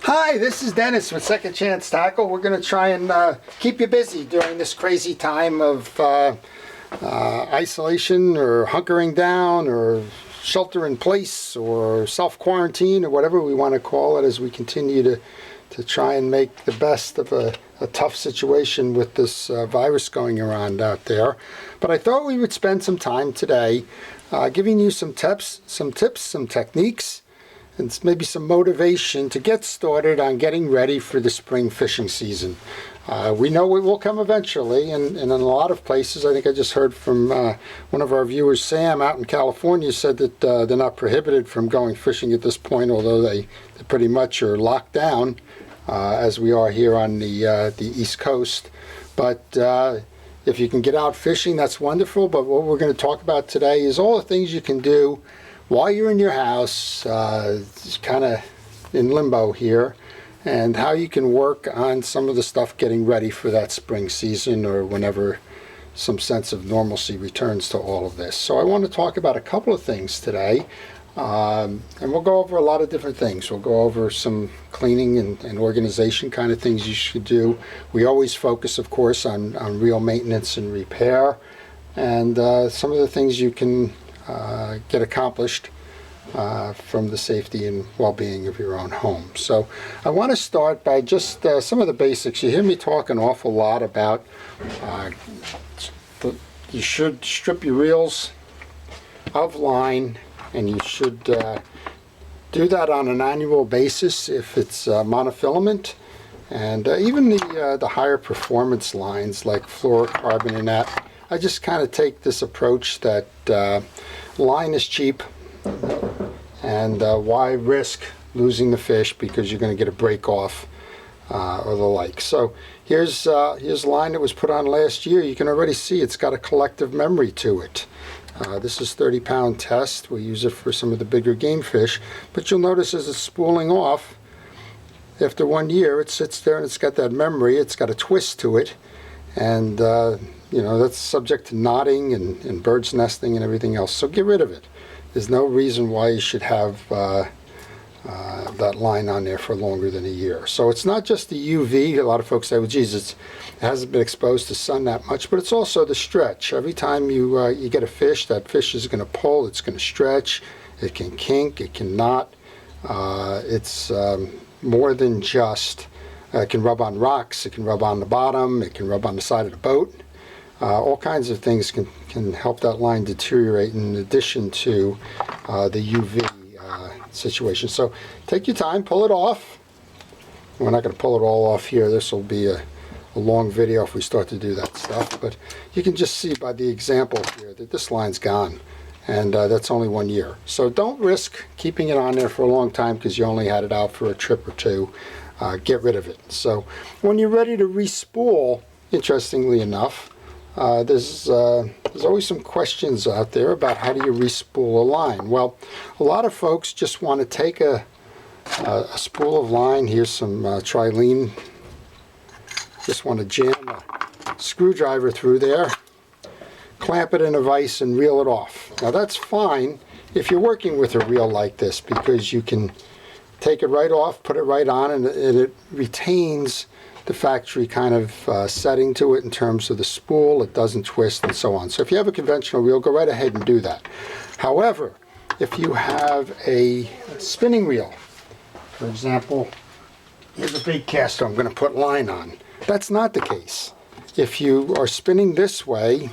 Hi, this is Dennis with Second Chance Tackle. We're going to try and keep you busy during this crazy time of isolation or hunkering down or shelter in place or self-quarantine or whatever we want to call it, as we continue to try and make the best of a tough situation with this virus going around out there. But I thought we would spend some time today giving you some tips, some techniques, and maybe some motivation to get started on getting ready for the spring fishing season. We know it will come eventually, and in a lot of places. I think I just heard from one of our viewers, Sam, out in California, said that they're not prohibited from going fishing at this point, although they pretty much are locked down, as we are here on the East Coast. But if you can get out fishing, that's wonderful. But what we're going to talk about today is all the things you can do while you're in your house, kind of in limbo here, and how you can work on some of the stuff getting ready for that spring season, or whenever some sense of normalcy returns to all of this. So I want to talk about a couple of things today, and we'll go over a lot of different things. We'll go over some cleaning and organization kind of things you should do. We always focus, of course, on reel maintenance and repair, and some of the things you can get accomplished from the safety and well-being of your own home. So I want to start by just some of the basics. You hear me talk an awful lot about you should strip your reels of line, and you should do that on an annual basis if it's monofilament, and even the higher performance lines like fluorocarbon and that. I just kind of take this approach that line is cheap, and why risk losing the fish because you're going to get a break off or the like. So here's line that was put on last year. You can already see it's got a collective memory to it. This is 30-pound test. We use it for some of the bigger game fish, but you'll notice as it's spooling off, after 1 year, it sits there and it's got that memory. It's got a twist to it, and that's subject to knotting and birds nesting and everything else. So get rid of it. There's no reason why you should have that line on there for longer than a year. So it's not just the UV. A lot of folks say, well, geez, it hasn't been exposed to sun that much, but it's also the stretch. Every time you get a fish, that fish is going to pull, it's going to stretch, it can kink, it can knot. It's more than just, it can rub on rocks, it can rub on the bottom, it can rub on the side of the boat. All kinds of things can help that line deteriorate, in addition to the UV situation. So take your time, pull it off. We're not going to pull it all off here. This will be a long video if we start to do that stuff. But you can just see by the example here that this line's gone, and that's only 1 year. So don't risk keeping it on there for a long time because you only had it out for a trip or two. Get rid of it. So when you're ready to re-spool, interestingly enough, there's always some questions out there about how do you re-spool a line. Well, a lot of folks just want to take a spool of line. Here's some trilene. Just want to jam a screwdriver through there, clamp it in a vise, and reel it off. Now that's fine if you're working with a reel like this, because you can take it right off, put it right on, and it retains the factory kind of setting to it in terms of the spool. It doesn't twist and so on. So if you have a conventional reel, go right ahead and do that. However, if you have a spinning reel, for example, here's a big caster I'm going to put line on. That's not the case. If you are spinning this way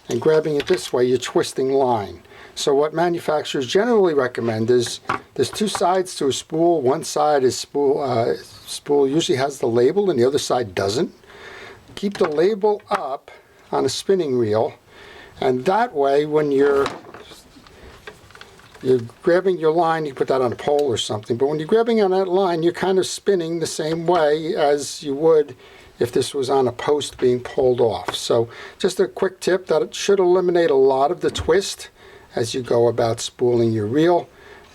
and grabbing it this way, you're twisting line. So what manufacturers generally recommend is there's two sides to a spool. One side is spool usually has the label, and the other side doesn't. Keep the label up on a spinning reel, and that way when you're grabbing your line, you put that on a pole or something, but when you're grabbing on that line, you're kind of spinning the same way as you would if this was on a post being pulled off. So just a quick tip that it should eliminate a lot of the twist as you go about spooling your reel,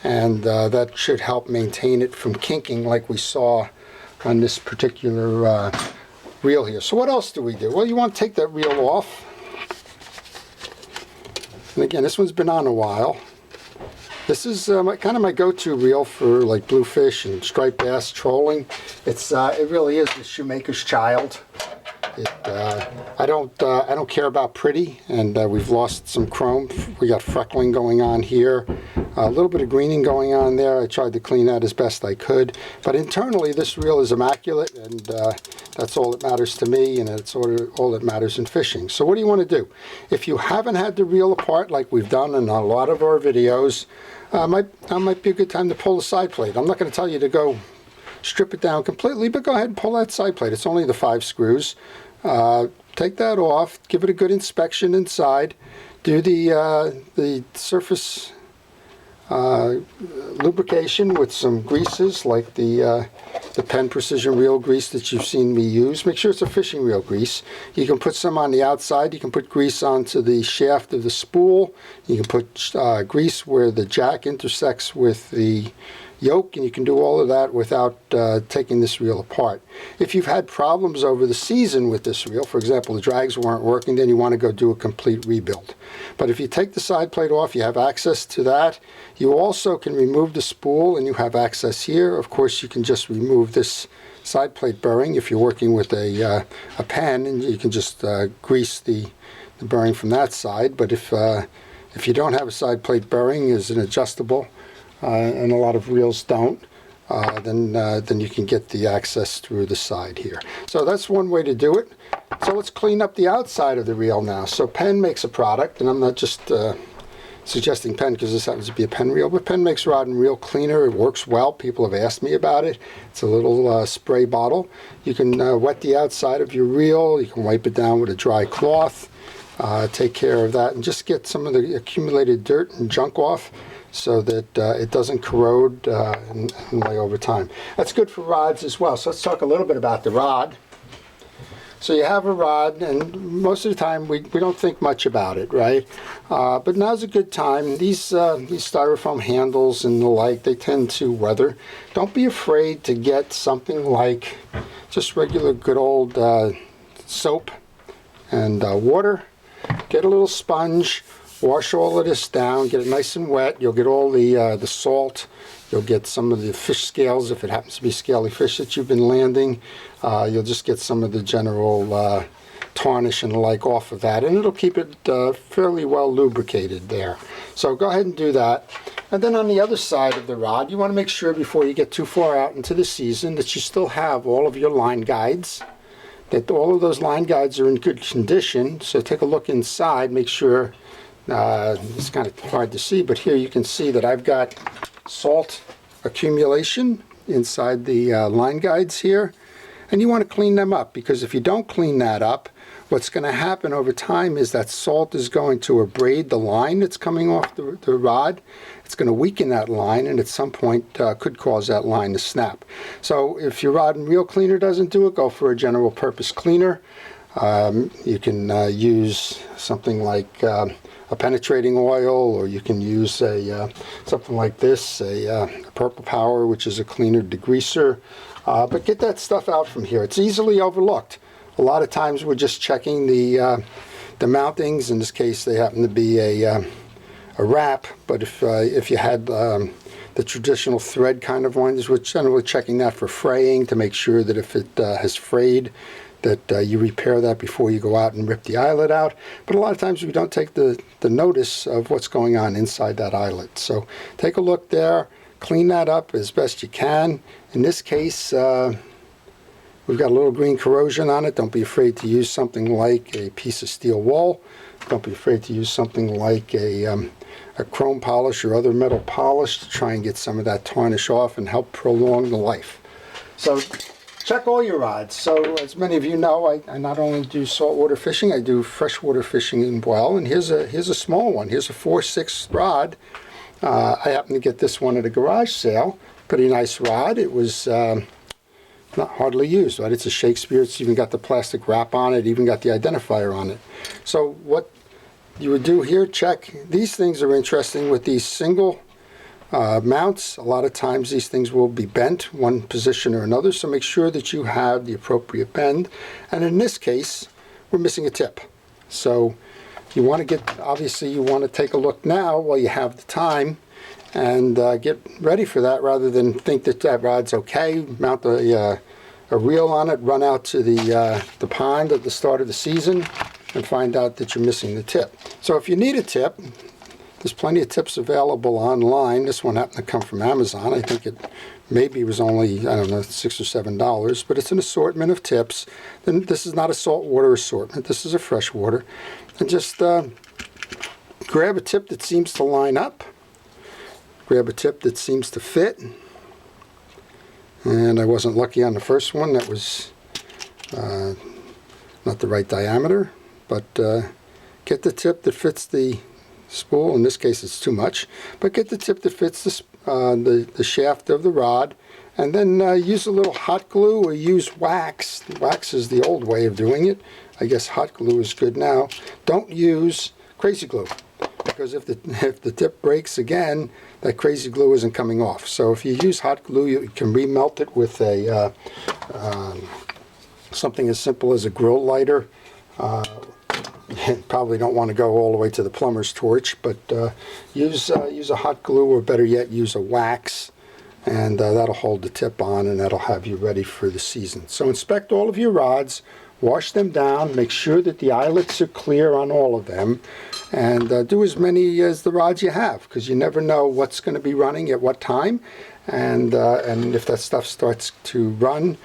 and that should help maintain it from kinking like we saw on this particular reel here. So what else do we do? Well, you want to take that reel off, and again, this one's been on a while. This is kind of my go-to reel for like bluefish and striped bass trolling. It really is the shoemaker's child. I don't care about pretty, and we've lost some chrome. We got freckling going on here, a little bit of greening going on there. I tried to clean that as best I could, but internally this reel is immaculate, and that's all that matters to me, and it's all that matters in fishing. So what do you want to do? If you haven't had the reel apart like we've done in a lot of our videos, might be a good time to pull the side plate. I'm not going to tell you to go strip it down completely, but go ahead and pull that side plate. It's only the 5 screws. Take that off, give it a good inspection inside, do the surface lubrication with some greases like the Penn Precision Reel grease that you've seen me use. Make sure it's a fishing reel grease. You can put some on the outside. You can put grease onto the shaft of the spool. You can put grease where the jack intersects with the yoke, and you can do all of that without taking this reel apart. If you've had problems over the season with this reel, for example, the drags weren't working, then you want to go do a complete rebuild. But if you take the side plate off, you have access to that. You also can remove the spool, and you have access here. Of course, you can just remove this side plate bearing if you're working with a pen, and you can just grease the bearing from that side. But if you don't have a side plate bearing, is an adjustable, and a lot of reels don't, then you can get the access through the side here. So that's one way to do it. So let's clean up the outside of the reel now. So Penn makes a product, and I'm not just suggesting Penn because this happens to be a Penn reel, but Penn makes rod and reel cleaner. It works well. People have asked me about it. It's a little spray bottle. You can wet the outside of your reel. You can wipe it down with a dry cloth. Take care of that and just get some of the accumulated dirt and junk off, so that it doesn't corrode and lay over time. That's good for rods as well. So let's talk a little bit about the rod. So you have a rod, and most of the time we don't think much about it, right? But now's a good time. These styrofoam handles and the like, they tend to weather. Don't be afraid to get something like just regular good old soap and water. Get a little sponge. Wash all of this down, get it nice and wet. You'll get all the salt. You'll get some of the fish scales, if it happens to be scaly fish that you've been landing. You'll just get some of the general tarnish and the like off of that, and it'll keep it fairly well lubricated there. So go ahead and do that. And then on the other side of the rod, you want to make sure before you get too far out into the season that you still have all of your line guides, that all of those line guides are in good condition. So take a look inside, make sure. It's kind of hard to see, but here you can see that I've got salt accumulation inside the line guides here, and you want to clean them up, because if you don't clean that up, what's going to happen over time is that salt is going to abrade the line that's coming off the rod. It's going to weaken that line, and at some point could cause that line to snap. So if your rod and reel cleaner doesn't do it, go for a general purpose cleaner. You can use something like a penetrating oil, or you can use something like this, a Purple Power, which is a cleaner degreaser. But get that stuff out from here. It's easily overlooked. A lot of times we're just checking the mountings. In this case, they happen to be a wrap. But if you had the traditional thread kind of ones, we're generally checking that for fraying to make sure that if it has frayed, that you repair that before you go out and rip the eyelet out. But a lot of times we don't take the notice of what's going on inside that eyelet. So take a look there, clean that up as best you can. In this case, we've got a little green corrosion on it. Don't be afraid to use something like a piece of steel wool. Don't be afraid to use something like a chrome polish or other metal polish to try and get some of that tarnish off and help prolong the life. So check all your rods. So as many of you know, I not only do saltwater fishing, I do freshwater fishing as well. And here's a small one. Here's a 4/6 rod. I happened to get this one at a garage sale. Pretty nice rod. It was not hardly used, right? It's a Shakespeare. It's even got the plastic wrap on it. Even got the identifier on it. So what you would do here, check. These things are interesting with these single mounts. A lot of times these things will be bent one position or another, so make sure that you have the appropriate bend. And in this case, we're missing a tip. So you want to get, obviously you want to take a look now while you have the time and get ready for that, rather than think that that rod's okay. Mount a reel on it, run out to the pond at the start of the season, and find out that you're missing the tip. So if you need a tip, there's plenty of tips available online. This one happened to come from Amazon. I think it maybe was only, I don't know, $6 or $7, but it's an assortment of tips. Then this is not a saltwater assortment. This is a freshwater. And just grab a tip that seems to line up. Grab a tip that seems to fit. And I wasn't lucky on the first one. That was not the right diameter. But get the tip that fits the spool. In this case it's too much. But get the tip that fits the shaft of the rod. And then use a little hot glue or use wax. Wax is the old way of doing it. I guess hot glue is good now. Don't use crazy glue, because if the tip breaks again, that crazy glue isn't coming off. So if you use hot glue, you can remelt it with a something as simple as a grill lighter. You probably don't want to go all the way to the plumber's torch, but use a hot glue, or better yet, use a wax, and that'll hold the tip on, and that'll have you ready for the season. So inspect all of your rods, wash them down, make sure that the eyelets are clear on all of them, and do as many as the rods you have, because you never know what's going to be running at what time, and if that stuff starts to run,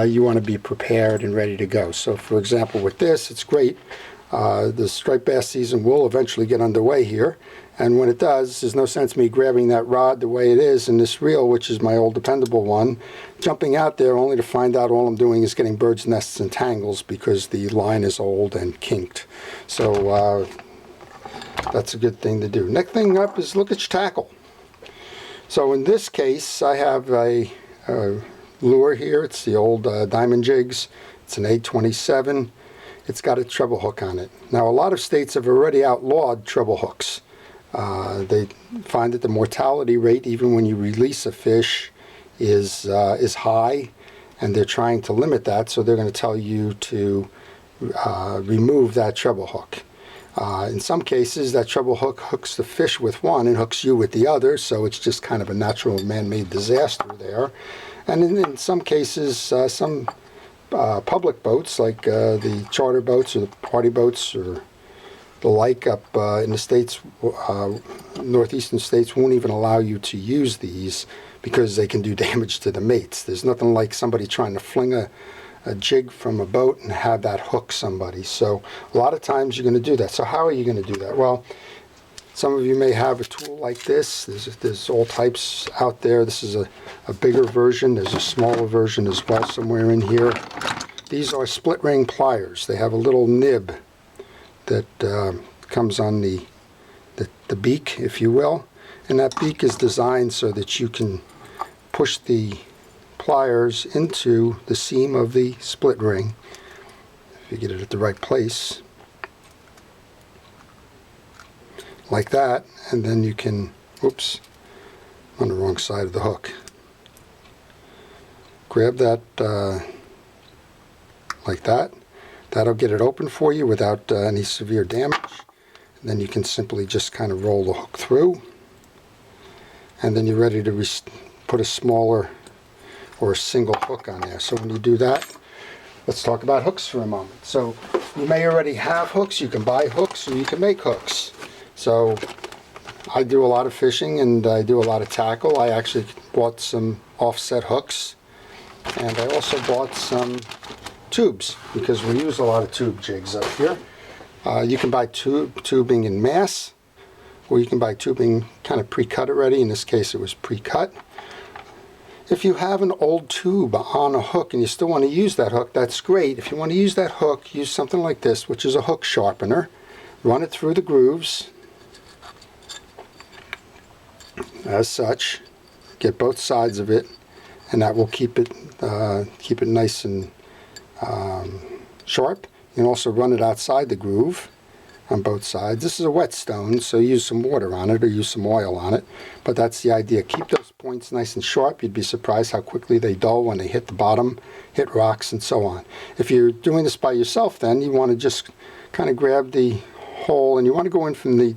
you want to be prepared and ready to go. So for example, with this, it's great. The striped bass season will eventually get underway here, and when it does, there's no sense me grabbing that rod the way it is in this reel, which is my old dependable one, jumping out there only to find out all I'm doing is getting bird's nests and tangles because the line is old and kinked. So that's a good thing to do. Next thing up is look at your tackle. So in this case, I have a lure here. It's the old Diamond Jigs. It's an 827. It's got a treble hook on it. Now, a lot of states have already outlawed treble hooks. They find that the mortality rate, even when you release a fish, is high, and they're trying to limit that, so they're going to tell you to remove that treble hook. In some cases, that treble hook hooks the fish with one and hooks you with the other, so it's just kind of a natural man-made disaster there. And in some cases, some public boats, like the charter boats or the party boats or the like up in the states, northeastern states, won't even allow you to use these because they can do damage to the mates. There's nothing like somebody trying to fling a jig from a boat and have that hook somebody. So a lot of times you're going to do that. So how are you going to do that? Well, some of you may have a tool like this. There's all types out there. This is a bigger version. There's a smaller version as well somewhere in here. These are split ring pliers. They have a little nib that comes on the beak, if you will. And that beak is designed so that you can push the pliers into the seam of the split ring, if you get it at the right place, like that, and then you can, oops, on the wrong side of the hook. Grab that like that. That'll get it open for you without any severe damage. And then you can simply just kind of roll the hook through, and then you're ready to put a smaller or a single hook on there. So when you do that, let's talk about hooks for a moment. So you may already have hooks. You can buy hooks or you can make hooks. So I do a lot of fishing and I do a lot of tackle. I actually bought some offset hooks, and I also bought some tubes because we use a lot of tube jigs up here. You can buy tubing in mass, or you can buy tubing kind of pre-cut already. In this case it was pre-cut. If you have an old tube on a hook and you still want to use that hook, that's great. If you want to use that hook, use something like this, which is a hook sharpener. Run it through the grooves as such. Get both sides of it, and that will keep it nice and sharp. You can also run it outside the groove on both sides. This is a whetstone, so use some water on it or use some oil on it, but that's the idea. Keep those points nice and sharp. You'd be surprised how quickly they dull when they hit the bottom, hit rocks, and so on. If you're doing this by yourself, then you want to just kind of grab the hole, and you want to go in from the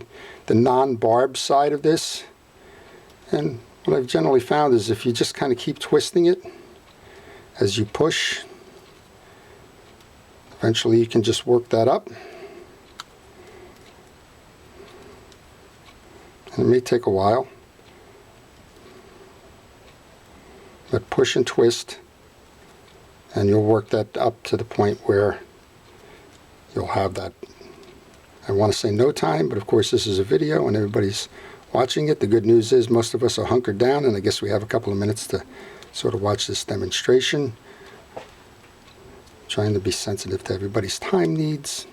non-barb side of this, And what I've generally found is if you just kind of keep twisting it as you push, eventually you can just work that up. And it may take a while, but push and twist, and you'll work that up to the point where you'll have that. I want to say no time, but of course this is a video and everybody's watching it. The good news is most of us are hunkered down, and I guess we have a couple of minutes to sort of watch this demonstration. Trying to be sensitive to everybody's time needs.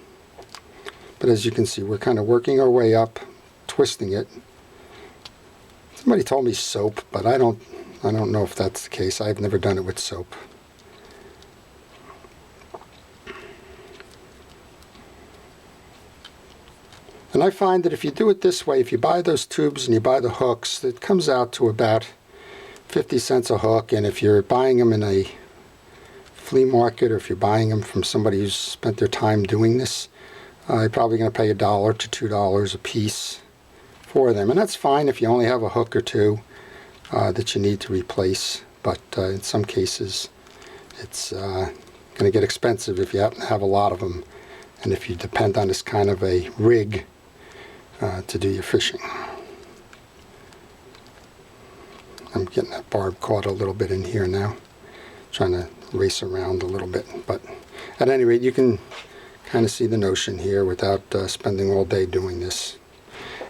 But as you can see, we're kind of working our way up, twisting it. Somebody told me soap, but I don't know if that's the case. I've never done it with soap. And I find that if you do it this way, if you buy those tubes and you buy the hooks, it comes out to about 50 cents a hook. And if you're buying them in a flea market, or if you're buying them from somebody who's spent their time doing this, you're probably going to pay $1 to $2 a piece for them. And that's fine if you only have a hook or two that you need to replace. But in some cases, it's going to get expensive if you happen to have a lot of them, and if you depend on this kind of a rig to do your fishing. I'm getting that barb caught a little bit in here now, trying to race around a little bit. But at any rate, you can kind of see the notion here without spending all day doing this.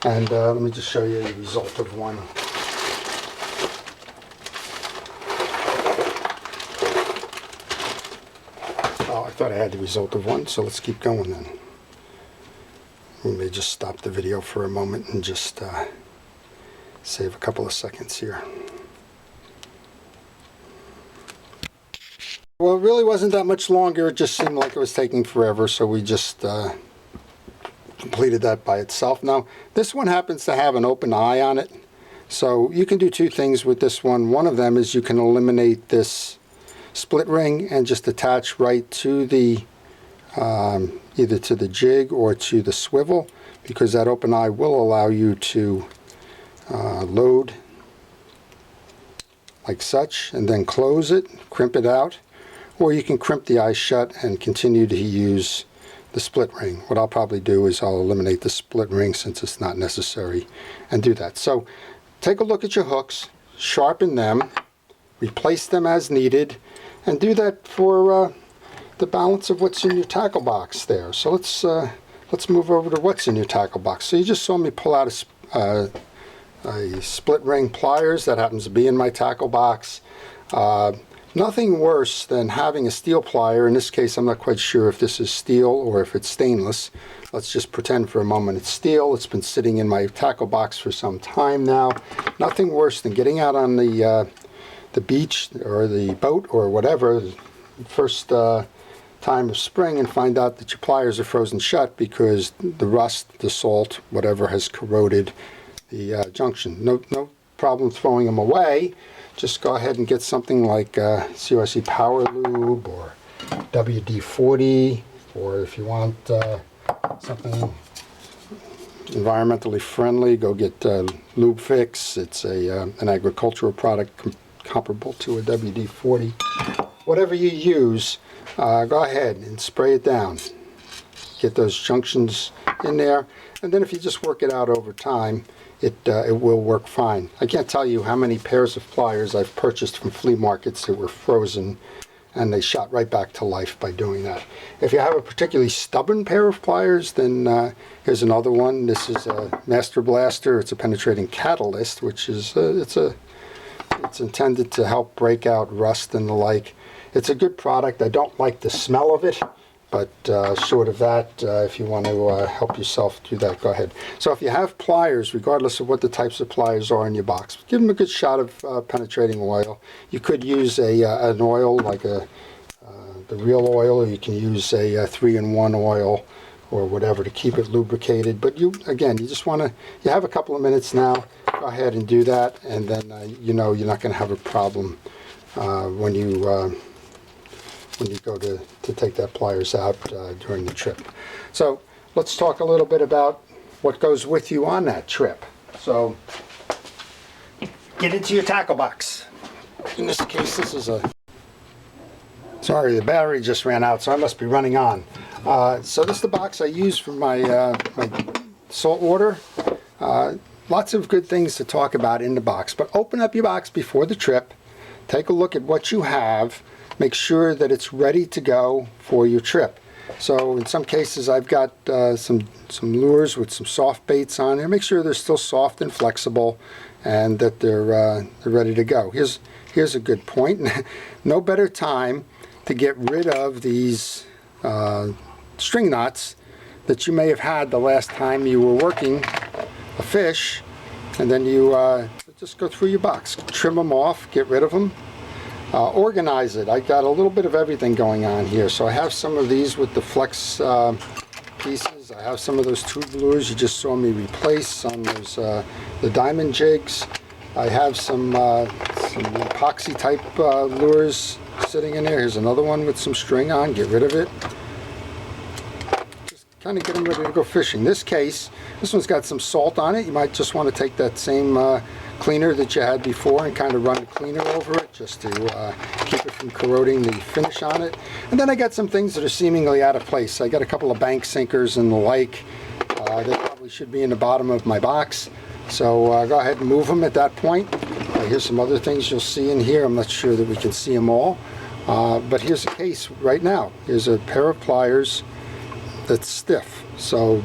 And let me just show you the result of one. Oh, I thought I had the result of one, so let's keep going then. We may just stop the video for a moment and just save a couple of seconds here. Well, it really wasn't that much longer. It just seemed like it was taking forever, so we just completed that by itself. Now, this one happens to have an open eye on it, so you can do two things with this one. One of them is you can eliminate this split ring and just attach right to the either to the jig or to the swivel, because that open eye will allow you to load like such and then close it, crimp it out, or you can crimp the eye shut and continue to use the split ring. What I'll probably do is I'll eliminate the split ring since it's not necessary and do that. So take a look at your hooks, sharpen them, replace them as needed, and do that for the balance of what's in your tackle box there. So let's move over to what's in your tackle box. So you just saw me pull out a split ring pliers that happens to be in my tackle box. Nothing worse than having a steel plier. In this case, I'm not quite sure if this is steel or if it's stainless. Let's just pretend for a moment it's steel. It's been sitting in my tackle box for some time now. Nothing worse than getting out on the beach or the boat or whatever, first time of spring, and find out that your pliers are frozen shut because the rust, the salt, whatever has corroded the junction. No problem throwing them away. Just go ahead and get something like CRC Power Lube or WD-40, or if you want something environmentally friendly, go get Lube Fix. It's an agricultural product comparable to a WD-40. Whatever you use, go ahead and spray it down. Get those junctions in there, and then if you just work it out over time, it will work fine. I can't tell you how many pairs of pliers I've purchased from flea markets that were frozen and they shot right back to life by doing that. If you have a particularly stubborn pair of pliers, then here's another one. This is a Master Blaster. It's a penetrating catalyst, which is it's intended to help break out rust and the like. It's a good product. I don't like the smell of it, but short of that, if you want to help yourself do that, go ahead. So if you have pliers, regardless of what the types of pliers are in your box, give them a good shot of penetrating oil. You could use an oil like the real oil, or you can use a 3-in-1 oil or whatever to keep it lubricated. But you just want to, you have a couple of minutes now, go ahead and do that, and then you know you're not going to have a problem when you go to take that pliers out during the trip. So let's talk a little bit about what goes with you on that trip. So get into your tackle box. In this case, this is a... Sorry, the battery just ran out, so I must be running on. So this is the box I use for my, my salt water. Lots of good things to talk about in the box, but open up your box before the trip. Take a look at what you have. Make sure that it's ready to go for your trip. So in some cases I've got some lures with some soft baits on there. Make sure they're still soft and flexible and that they're ready to go. Here's a good point. No better time to get rid of these string knots that you may have had the last time you were working a fish, and then you just go through your box, trim them off, get rid of them, organize it. I got a little bit of everything going on here. So I have some of these with the flex pieces. I have some of those tube lures you just saw me replace on those the diamond jigs. I have some epoxy type lures sitting in there. Here's another one with some string on. Get rid of it. Kind of get them ready to go fishing. This case, this one's got some salt on it. You might just want to take that same cleaner that you had before and kind of run a cleaner over it just to keep it from corroding the finish on it. And then I got some things that are seemingly out of place. I got a couple of bank sinkers and the like. They probably should be in the bottom of my box. So go ahead and move them at that point. Here's some other things you'll see in here. I'm not sure that we can see them all. But here's a case right now. Here's a pair of pliers that's stiff. So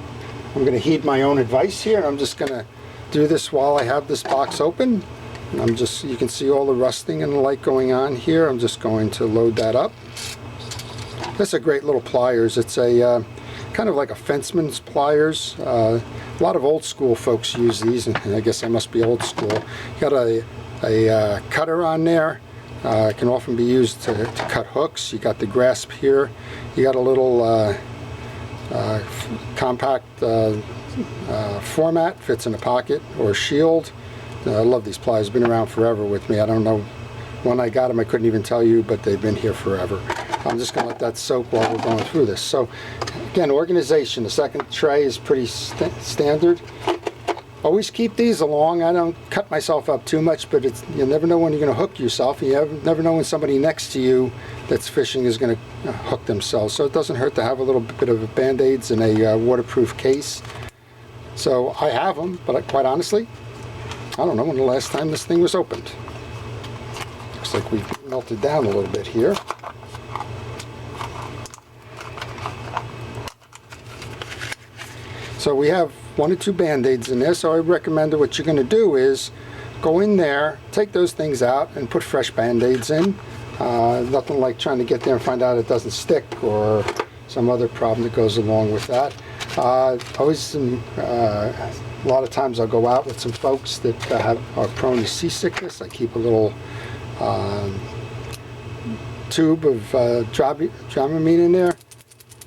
I'm going to heed my own advice here. I'm just going to do this while I have this box open. And you can see all the rusting and the like going on here. I'm just going to load that up. That's a great little pliers. It's a kind of like a fenceman's pliers. A lot of old school folks use these, and I guess I must be old school. You got a cutter on there. It can often be used to cut hooks. You got the grasp here. You got a little compact format, fits in a pocket or a shield. I love these pliers. Been around forever with me. I don't know when I got them. I couldn't even tell you, but they've been here forever. I'm just going to let that soak while we're going through this. So again, organization. The second tray is pretty standard. Always keep these along. I don't cut myself up too much, but you never know when you're going to hook yourself. You never know when somebody next to you that's fishing is going to hook themselves. So it doesn't hurt to have a little bit of Band-Aids in a waterproof case. So I have them, but quite honestly, I don't know when the last time this thing was opened. Looks like we've melted down a little bit here. So we have 1 or 2 Band-Aids in there, so I recommend that what you're going to do is go in there, take those things out, and put fresh Band-Aids in. Nothing like trying to get there and find out it doesn't stick or some other problem that goes along with that. A lot of times I'll go out with some folks that are prone to seasickness. I keep a little tube of Dramamine in there.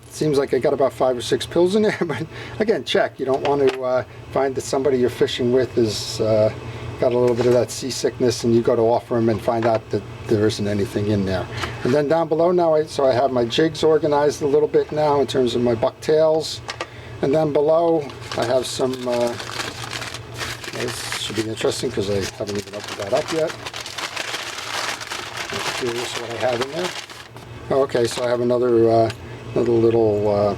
Seems like I got about 5 or 6 pills in there, but again, check. You don't want to find that somebody you're fishing with is got a little bit of that seasickness, and you go to offer them and find out that there isn't anything in there. And then down below now, so I have my jigs organized a little bit now in terms of my bucktails. And then below, I have some. This should be interesting because I haven't even opened that up yet. I'm curious what I have in there. Oh, okay, so I have another little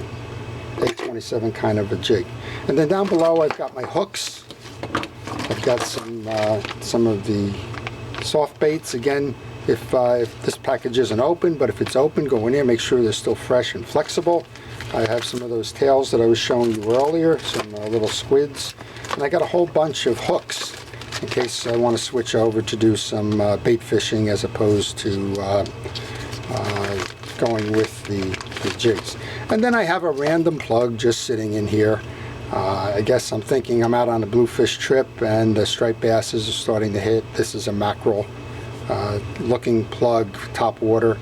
827 kind of a jig. And then down below I've got my hooks. I've got some of the soft baits. Again, if this package isn't open, but if it's open, go in there, make sure they're still fresh and flexible. I have some of those tails that I was showing you earlier, some little squids. And I got a whole bunch of hooks in case I want to switch over to do some bait fishing as opposed to going with the jigs. And then I have a random plug just sitting in here. I guess I'm thinking I'm out on a bluefish trip and the striped basses are starting to hit. This is a mackerel looking plug, top water,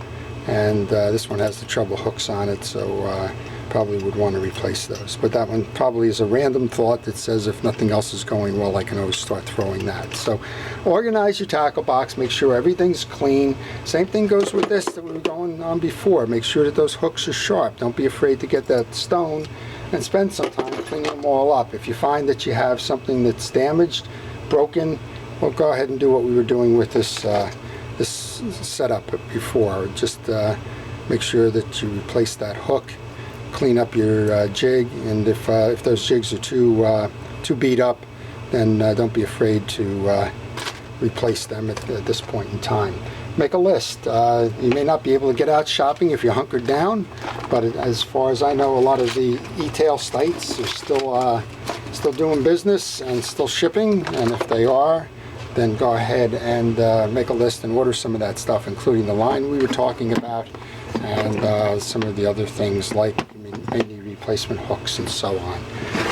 and this one has the treble hooks on it, so probably would want to replace those. But that one probably is a random thought that says if nothing else is going well, I can always start throwing that. So organize your tackle box, make sure everything's clean. Same thing goes with this that we were going on before. Make sure that those hooks are sharp. Don't be afraid to get that stone and spend some time cleaning them all up. If you find that you have something that's damaged, broken, we'll go ahead and do what we were doing with this this setup before. Just make sure that you replace that hook, clean up your jig, and if those jigs are too beat up, then don't be afraid to replace them at this point in time. Make a list. You may not be able to get out shopping if you're hunkered down, but as far as I know, a lot of the e-tail sites are still doing business and still shipping, and if they are, then go ahead and make a list and order some of that stuff, including the line we were talking about and some of the other things like maybe replacement hooks and so on.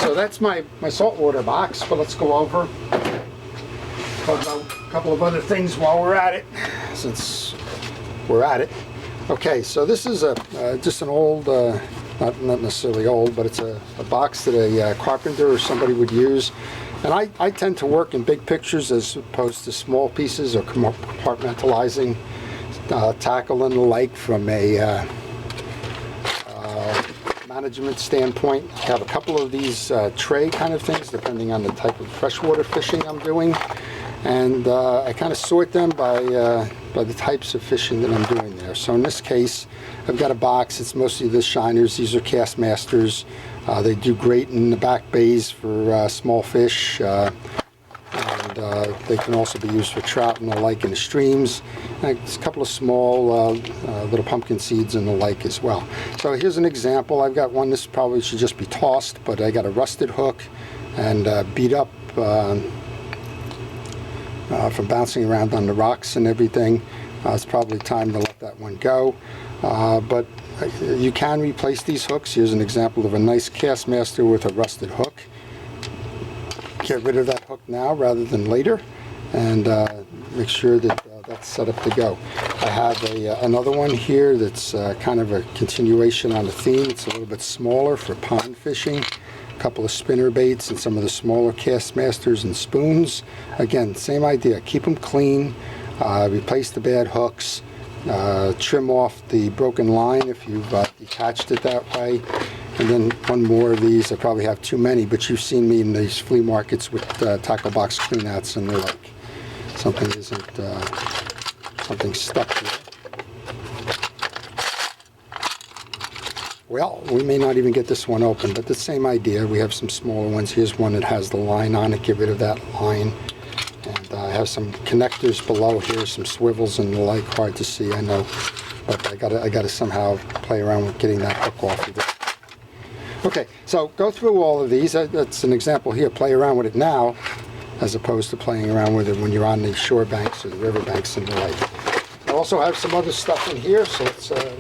So that's my saltwater box, but let's go over talk about a couple of other things while we're at it, since we're at it. Okay, so this is just an old, not necessarily old, but it's a box that a carpenter or somebody would use. And I tend to work in big pictures as opposed to small pieces or compartmentalizing tackle and the like from a management standpoint. I have a couple of these tray kind of things depending on the type of freshwater fishing I'm doing. And I kind of sort them by the types of fishing that I'm doing there. So in this case, I've got a box. It's mostly the shiners. These are Castmasters. They do great in the back bays for small fish, and they can also be used for trout and the like in the streams. And a couple of small little pumpkin seeds and the like as well. So here's an example. I've got one. This probably should just be tossed, but I got a rusted hook and beat up from bouncing around on the rocks and everything. It's probably time to let that one go. But you can replace these hooks. Here's an example of a nice Castmaster with a rusted hook. Get rid of that hook now rather than later, and make sure that that's set up to go. I have another one here that's kind of a continuation on the theme. It's a little bit smaller for pond fishing. Couple of spinner baits and some of the smaller Castmasters and spoons. Again, same idea. Keep them clean. Replace the bad hooks. Trim off the broken line if you've detached it that way. And then one more of these. I probably have too many, but you've seen me in these flea markets with tackle box cleanouts and the like. Something isn't something stuck here. Well, we may not even get this one open, but the same idea. We have some smaller ones. Here's one that has the line on it. Get rid of that line. And I have some connectors below here, some swivels and the like. Hard to see, I know, but I gotta somehow play around with getting that hook off of it. Okay, so go through all of these. That's an example here. Play around with it now, as opposed to playing around with it when you're on the shore banks or the river banks and the like. I also have some other stuff in here, so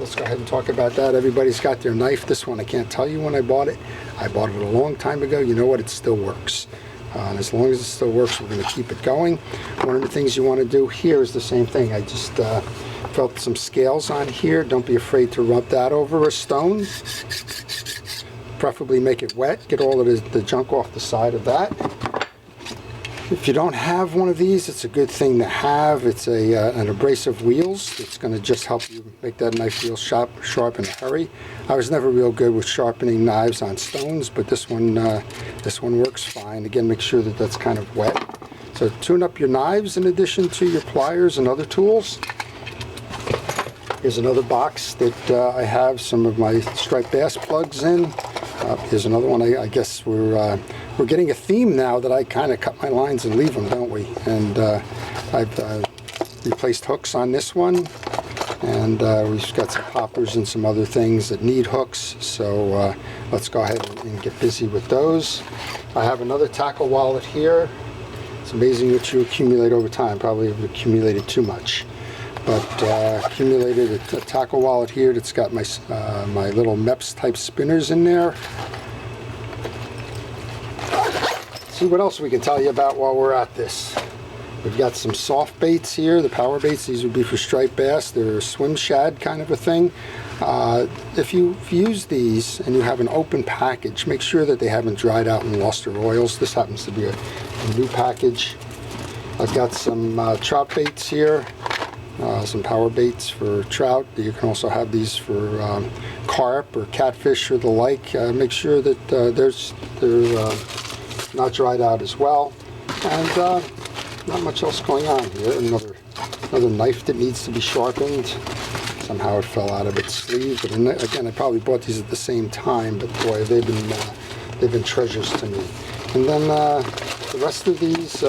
let's go ahead and talk about that. Everybody's got their knife. This one, I can't tell you when I bought it. I bought it a long time ago. You know what? It still works. And as long as it still works, we're going to keep it going. One of the things you want to do here is the same thing. I just felt some scales on here. Don't be afraid to rub that over a stone. Preferably make it wet. Get all of the junk off the side of that. If you don't have one of these, it's a good thing to have. It's an abrasive wheels. It's going to just help you make that knife real sharp in a hurry. I was never real good with sharpening knives on stones, but this one works fine. Again, make sure that that's kind of wet. So tune up your knives in addition to your pliers and other tools. Here's another box that I have some of my striped bass plugs in. Here's another one. I guess we're getting a theme now that I kind of cut my lines and leave them, don't we? And I've replaced hooks on this one, and we've got some poppers and some other things that need hooks, so let's go ahead and get busy with those. I have another tackle wallet here. It's amazing what you accumulate over time. Probably have accumulated too much, but accumulated a tackle wallet here that's got my my little MEPS type spinners in there. See what else we can tell you about while we're at this. We've got some soft baits here, the power baits. These would be for striped bass. They're a swim shad kind of a thing. If you use these and you have an open package, make sure that they haven't dried out and lost their oils. This happens to be a new package. I've got some trout baits here, some power baits for trout. You can also have these for carp or catfish or the like. Make sure that they're not dried out as well. And not much else going on here. Another knife that needs to be sharpened. Somehow it fell out of its sleeve. But again, I probably bought these at the same time, but boy, they've been treasures to me. And then the rest of these,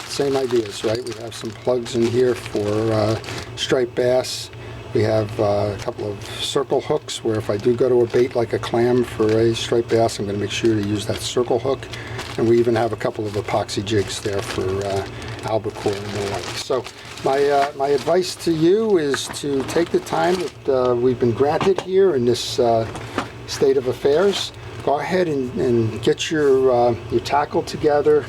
same ideas, right? We have some plugs in here for striped bass. We have a couple of circle hooks where if I do go to a bait like a clam for a striped bass, I'm going to make sure to use that circle hook. And we even have a couple of epoxy jigs there for albacore and the like. So my advice to you is to take the time that we've been granted here in this state of affairs. Go ahead and get your tackle together.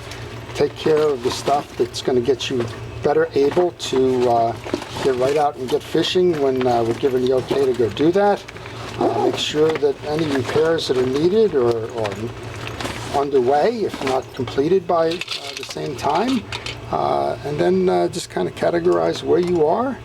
Take care of the stuff that's going to get you better able to get right out and get fishing when we're given the okay to go do that. Make sure that any repairs that are needed or underway, if not completed by the same time, and then just kind of categorize where you are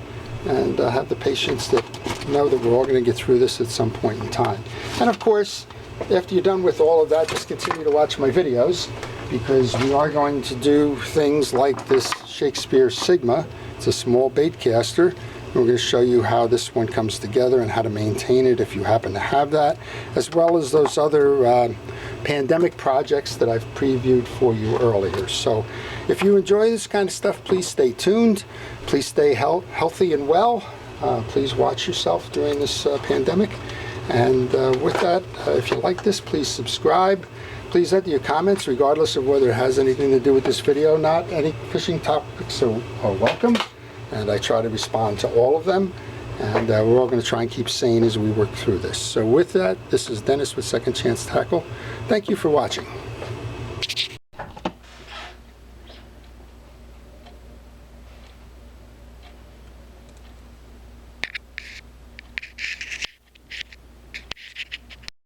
and have the patience that know that we're all going to get through this at some point in time. And of course, after you're done with all of that, just continue to watch my videos, because we are going to do things like this Shakespeare Sigma. It's a small bait caster. We're going to show you how this one comes together and how to maintain it if you happen to have that, as well as those other pandemic projects that I've previewed for you earlier. So if you enjoy this kind of stuff, please stay tuned. Please stay healthy and well. Please watch yourself during this pandemic. And with that, if you like this, please subscribe. Please enter your comments, regardless of whether it has anything to do with this video or not. Any fishing topics are welcome, and I try to respond to all of them. And we're all going to try and keep sane as we work through this. So with that, this is Dennis with Second Chance Tackle. Thank you for watching.